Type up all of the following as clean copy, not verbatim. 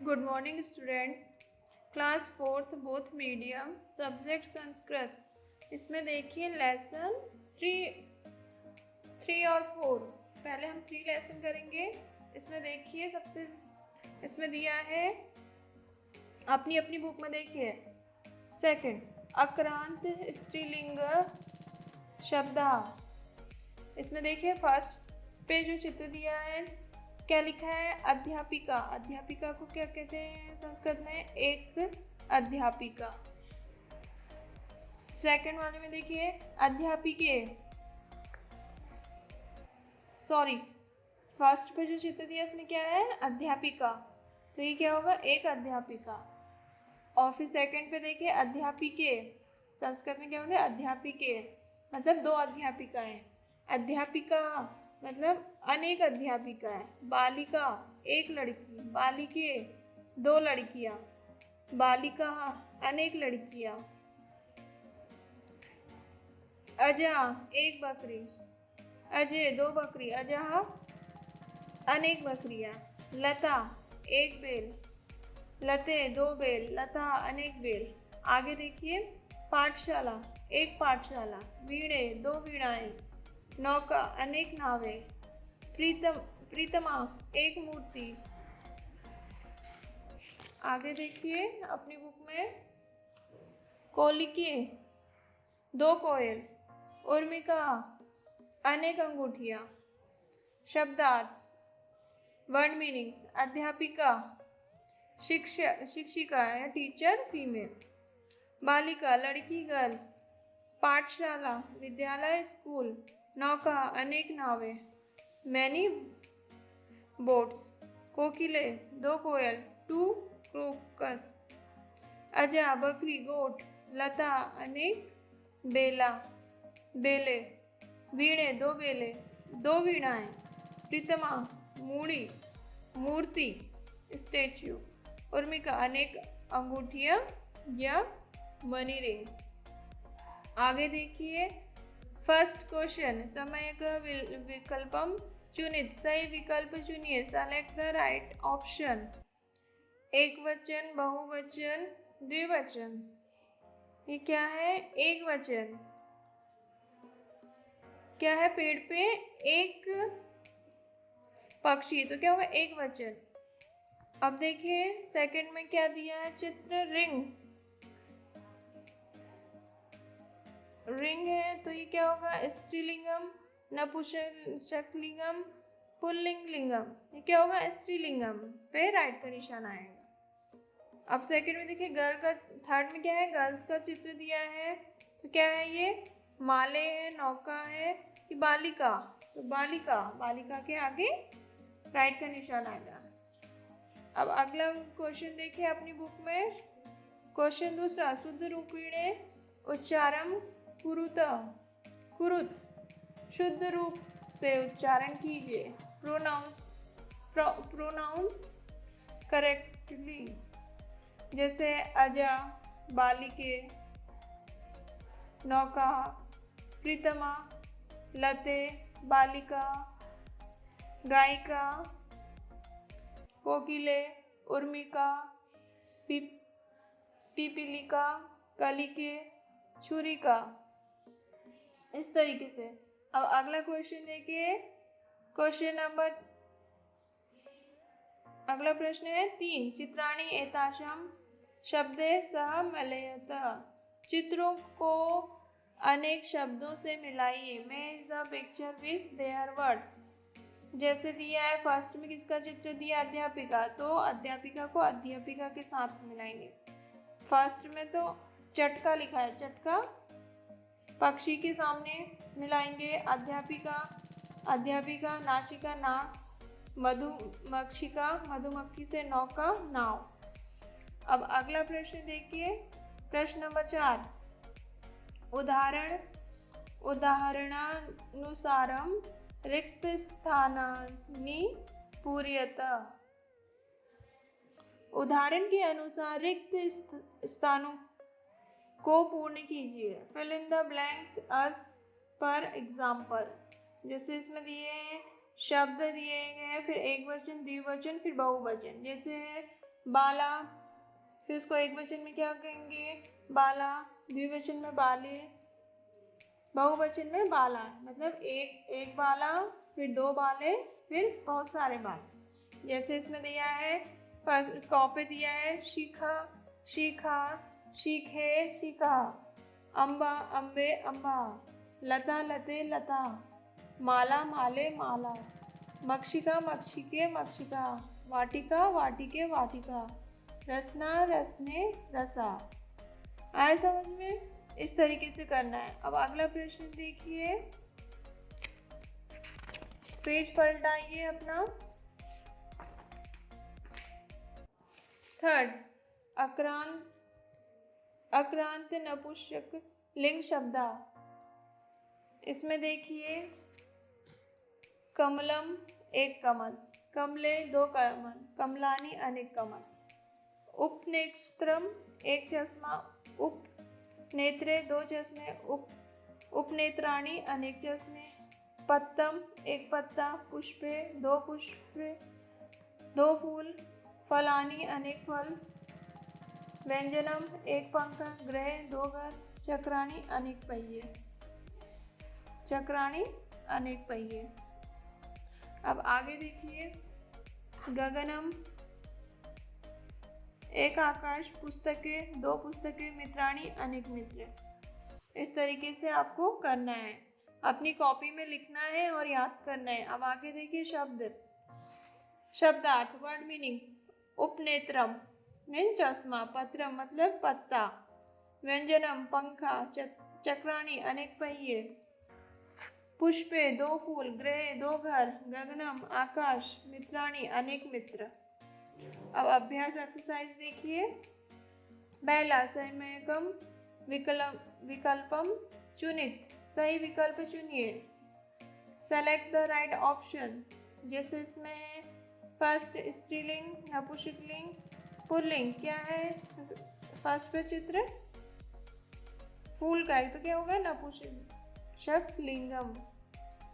Good morning students. Class fourth both medium subject Sanskrit. इसमें देखिए lesson three और four. पहले हम 3 लेसन करेंगे। इसमें देखिए इसमें दिया है, अपनी अपनी बुक में देखिए। सेकंड, अक्रांत स्त्रीलिंग शब्दा। इसमें देखिए फर्स्ट पे जो चित्र दिया है, क्या लिखा है? अध्यापिका। अध्यापिका को क्या कहते हैं संस्कृत में? एक अध्यापिका। सेकंड वाले में देखिए अध्यापिके। सॉरी, फर्स्ट पे जो चित्र दिया इसमें क्या है? अध्यापिका। तो ये क्या होगा? एक अध्यापिका। और फिर सेकंड पे देखिए अध्यापिके। संस्कृत में क्या होता है? अध्यापिके मतलब 2 अध्यापिकाएं। अध्यापिका मतलब अनेक अध्यापिका है। बालिका एक लड़की, बालिके 2 लड़कियां, बालिका अनेक लड़कियां। अजा एक बकरी, अजय 2 बकरी, अजह अनेक बकरियां। लता एक बेल, लते 2 बेल, लता अनेक बेल। आगे देखिए पाठशाला एक पाठशाला, वीणे 2 वीणाएं, नौका अनेक नावें, प्रीतमा एक मूर्ति। आगे देखिए अपनी बुक में, कोलिके 2 कोयल, उर्मिका अनेक अंगूठियां। शब्दार्थ वर्ड मीनिंग्स, अध्यापिका शिक्षिका है, टीचर फीमेल। बालिका लड़की गर्ल, पाठशाला विद्यालय स्कूल, नौका अनेक नावें मैनी बोट्स। कोकिले 2 कोयल 2 क्रोकस। अजा बकरी गोट, लता अनेक बेले। वीणे 2 बेले 2 वीणाएं। प्रीतमा मूर्ति स्टेच्यू। उर्मिका अनेक अंगूठियां या मनी रिंग्स। आगे देखिए फर्स्ट क्वेश्चन, समय का विकल्पम चुनित। सही विकल्प चुनिए। Select the right option. एक वचन, बहुवचन, द्विवचन। ये क्या है? एक वचन। क्या है? पेड़ पे एक पक्षी, तो क्या होगा? एक वचन। अब देखिए सेकंड में क्या दिया है चित्र? रिंग है, तो ये क्या होगा? स्त्रीलिंगम, नपुंसकलिंगम, पुल्लिंग लिंगम। ये क्या होगा? स्त्रीलिंगम पे राइट का निशान आएगा। अब सेकंड में देखिए गर्ल का, थर्ड में क्या है? गर्ल्स का चित्र दिया है, तो क्या है ये? माले है, नौका है कि बालिका? तो बालिका के आगे राइट का निशान आएगा। अब अगला क्वेश्चन देखिए अपनी बुक में। क्वेश्चन दूसरा, शुद्ध रूपिणे उच्चारण कुरुत। शुद्ध रूप से उच्चारण कीजिए। Pronounce correctly. जैसे अजा बालिके, नौका प्रीतमा, लते बालिका, गायिका कोकिले, उर्मिका पिपीलिका, कलिके, छुरिका। इस तरीके से। अब अगला क्वेश्चन देखिए। अगला प्रश्न है 3, चित्राणि एतासां शब्दे सह मिलयत। चित्रों को अनेक शब्दों से मिलाइए। Match the picture with their words. जैसे दिया है फर्स्ट में किसका चित्र दिया? अध्यापिका, तो अध्यापिका को अध्यापिका के साथ मिलाएंगे। फर्स्ट में तो चटका लिखा है, चटका पक्षी के सामने मिलाएंगे। अध्यापिका नासिका नाक, मधुमक्षिका मधुमक्खी से नौका नाव। अब अगला प्रश्न देखिए। प्रश्न नंबर 4, उदाहरणानुसारम रिक्त स्थानानि पूरयत। उदाहरण के अनुसार रिक्त स्थानों को पूर्ण कीजिए। Fill in the blanks as per example. जैसे इसमें दिए हैं शब्द दिए गए हैं, फिर एक वचन, द्विवचन, फिर बहुवचन। जैसे है बाला, फिर उसको एक वचन में क्या कहेंगे, बाला, द्विवचन में बाले, बहुवचन में बाला, मतलब एक बाला, फिर दो बाले, फिर बहुत सारे बाल। जैसे इसमें दिया है, फर्स्ट कॉपी दिया है, शिखा शिखा, सीखे सीखा, अम्बा अम्बे अम्बा, लता लते लता, माला माले माला, मक्षिका मक्षिके मक्षिका, वाटिका वाटिके वाटिका, रसना रसने रसा। आए समझ में? इस तरीके से करना है। अब अगला प्रश्न देखिए, पेज पलटाइए अपना। थर्ड, अक्रांत नपुंसक लिंग शब्दा। इसमें देखिए, कमलम एक कमल, कमले दो कमल, कमलानी अनेक कमल, उपनेत्रम एक चश्मा, उपनेत्रे दो चश्मे, उपनेत्राणी अनेक चश्मे, पत्तम एक पत्ता, पुष्पे दो पुष्पे दो फूल, फलानी अनेक फल, व्यंजनम एक पंखा, गृह दो घर, चक्राणी अनेक पहिए, चक्राणी अनेक पहिए। अब आगे देखिए, गगनम एक आकाश, पुस्तकें दो पुस्तकें, मित्राणी अनेक मित्र। इस तरीके से आपको करना है, अपनी कॉपी में लिखना है और याद करना है। अब आगे देखिए, शब्दार्थ, वर्ड मीनिंग्स। उपनेत्रम मीन चश्मा, पत्रम मतलब पत्ता, व्यंजनम पंखा, चक्राणी अनेक पहिए, पुष्पे दो फूल, गृह दो घर, गगनम आकाश, मित्राणी अनेक मित्र। अब अभ्यास एक्सरसाइज देखिए। पहला, समयकम विकल्पम चुनित, सही विकल्प चुनिए। Select the right option. जैसे इसमें है, फर्स्ट स्त्रीलिंग, नपुंसकलिंग, पुल्लिंग। क्या है फर्स्ट पे चित्र? फूल का है, तो क्या होगा? नपुंसक लिंगम।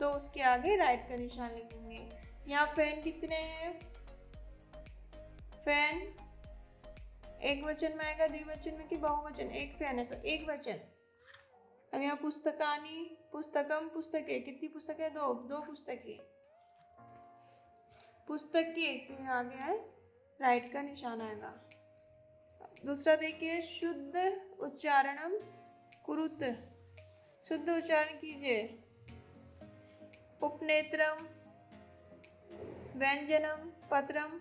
तो उसके आगे राइट का निशान लिखेंगे। यहाँ फैन कितने हैं? फैन एक वचन में आएगा, द्विवचन में कि बहुवचन? एक फैन है तो एक वचन। अब यहाँ पुस्तकानी, पुस्तकम, पुस्तकें, कितनी पुस्तकें? दो पुस्तकें। पुस्तक की एक आगे है, राइट का निशान आएगा। दूसरा देखिए, शुद्ध उच्चारणम कुरुत, शुद्ध उच्चारण कीजिए। उपनेत्रम, व्यंजनम, पत्रम,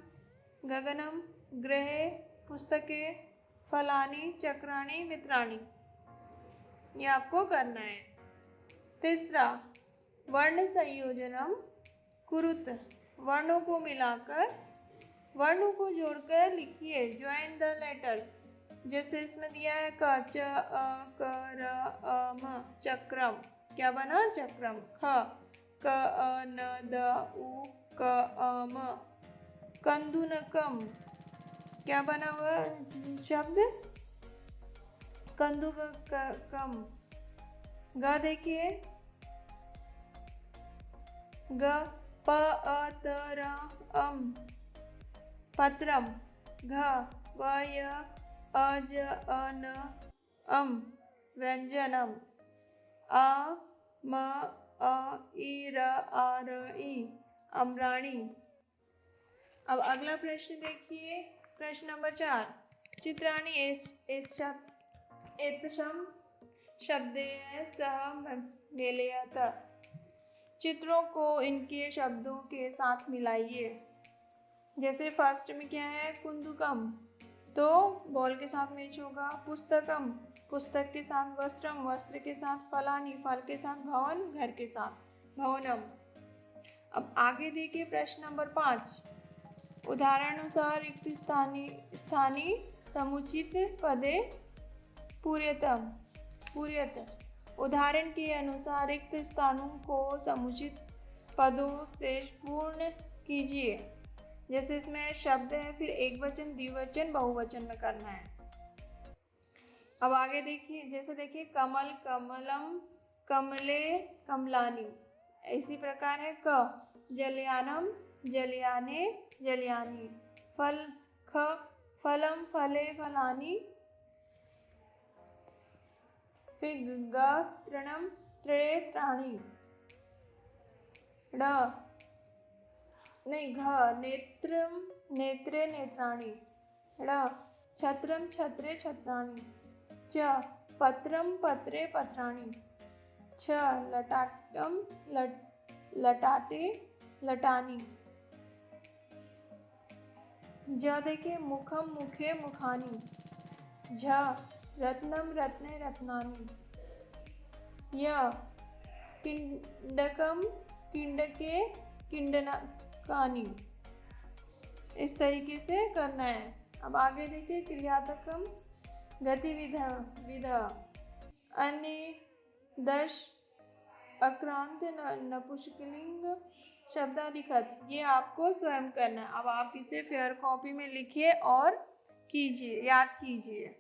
गगनम, गृह, पुस्तकें, फलानी, चक्राणी, मित्राणी। ये आपको करना है। तीसरा, वर्ण संयोजनम कुरुत, वर्णों को मिलाकर, वर्णों को जोड़कर लिखिए। Join the letters. जैसे इसमें दिया है, क, च, अ, क, र, अ, म, चक्रम। क्या बना? चक्रम। ख, क, अ, न, द, उ, क, अ, म, कंदुनकम। क्या बना हुआ शब्द? कंदुकम। ग देखिए, ग, प, अ, त, र, अम, पत्रम। घ, व, य, अ, ज, अ, न, अम, व्यंजनम। अ, म, अ, ई, र, आ, र, ई, अम्राणी। अब अगला प्रश्न देखिए, प्रश्न नंबर 4। चित्राणी एतशम शब्देन सह मेलयत। चित्रों को इनके शब्दों के साथ मिलाइए। जैसे फर्स्ट में क्या है? कुंदुकम, तो बॉल के साथ मैच होगा। पुस्तकम, पुस्तक के साथ। वस्त्रम, वस्त्र के साथ। फलानी, फल के साथ। भवन, घर के साथ। भवनम। अब आगे देखिए, प्रश्न नंबर 5। उदाहरणानुसार रिक्त स्थानीय समुचित पदे पूर्यत। उदाहरण के अनुसार रिक्त स्थानों को समुचित पदों से पूर्ण कीजिए। जैसे इसमें शब्द है, फिर एक वचन, द्विवचन, बहुवचन में करना है। अब आगे देखिए, जैसे देखिए, कमल, कमलम, कमले, कमलानी। इसी प्रकार है, क, जलयानम, जलयाने, जलयानी। फल, ख, फलम फले फलानी, फिर ग तृणम तृणे त्राणी, ड नहीं घ नेत्रम नेत्रे नेत्राणि, ड़ छत्रम छत्रे छत्राणि, च पत्रम पत्रे पत्राणि, छ लटाटम लटाटे लटानी, ज देखिए मुखम मुखे मुखानी, झ रत्नम रत्ने रत्नानि, य किंडकम किंडके किंडनकानि। इस तरीके से करना है। अब आगे देखिए क्रियात्मक गतिविधि विध अन्य 10 अक्रांत नपुंसकलिंग शब्दालिखत, ये आपको स्वयं करना है। अब आप इसे फेयर कॉपी में लिखिए और कीजिए, याद कीजिए।